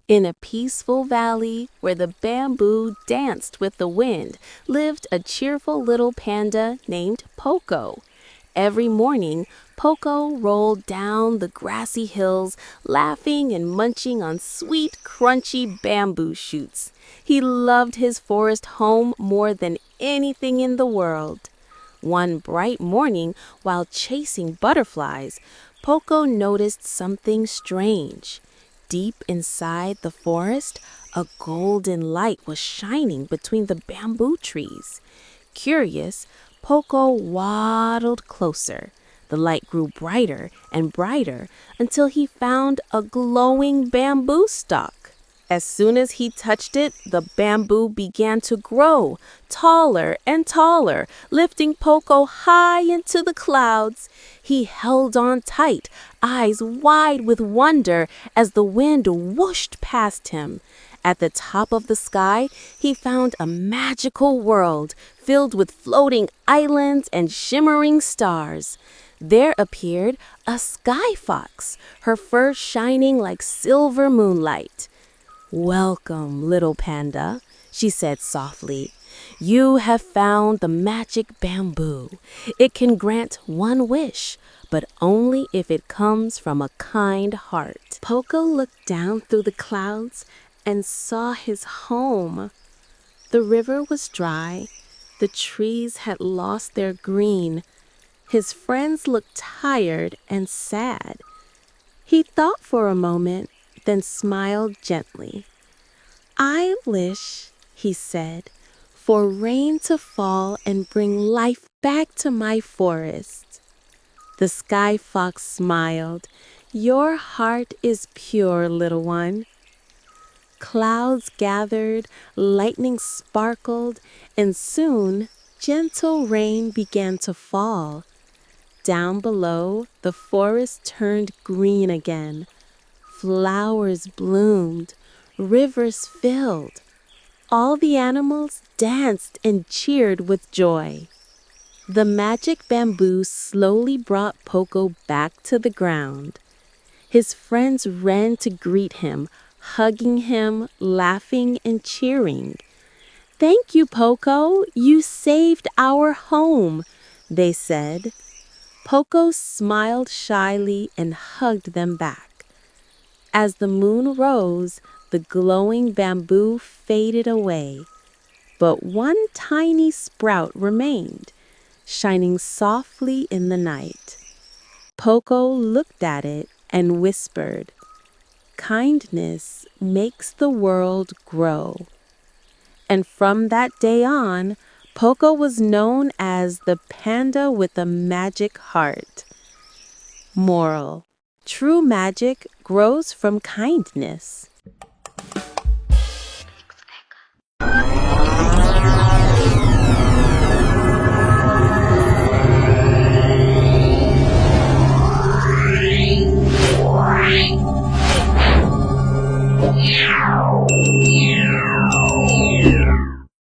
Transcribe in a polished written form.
In a peaceful valley where the bamboo danced with the wind lived a cheerful little panda named Poko. Every morning, Poko rolled down the grassy hills, laughing and munching on sweet, crunchy bamboo shoots. He loved his forest home more than anything in the world. One bright morning, while chasing butterflies, Poko noticed something strange. Deep inside the forest, a golden light was shining between the bamboo trees. Curious, Poco waddled closer. The light grew brighter and brighter until he found a glowing bamboo stalk. As soon as he touched it, the bamboo began to grow, taller and taller, lifting Poco high into the clouds. He held on tight, eyes wide with wonder as the wind whooshed past him. At the top of the sky, he found a magical world filled with floating islands and shimmering stars. There appeared a sky fox, her fur shining like silver moonlight. "Welcome, little panda," she said softly. "You have found the magic bamboo. It can grant one wish, but only if it comes from a kind heart." Poco looked down through the clouds and saw his home. The river was dry. The trees had lost their green. His friends looked tired and sad. He thought for a moment, then smiled gently. "I wish," he said, "for rain to fall and bring life back to my forest." The sky fox smiled. "Your heart is pure, little one." Clouds gathered, lightning sparkled, and soon gentle rain began to fall. Down below, the forest turned green again. Flowers bloomed, rivers filled. All the animals danced and cheered with joy. The magic bamboo slowly brought Poco back to the ground. His friends ran to greet him, hugging him, laughing and cheering. "Thank you, Poco. You saved our home," they said. Poco smiled shyly and hugged them back. As the moon rose, the glowing bamboo faded away, but one tiny sprout remained, shining softly in the night. Poco looked at it and whispered, "Kindness makes the world grow." And from that day on, Poco was known as the panda with a magic heart. Moral: true magic grows from kindness.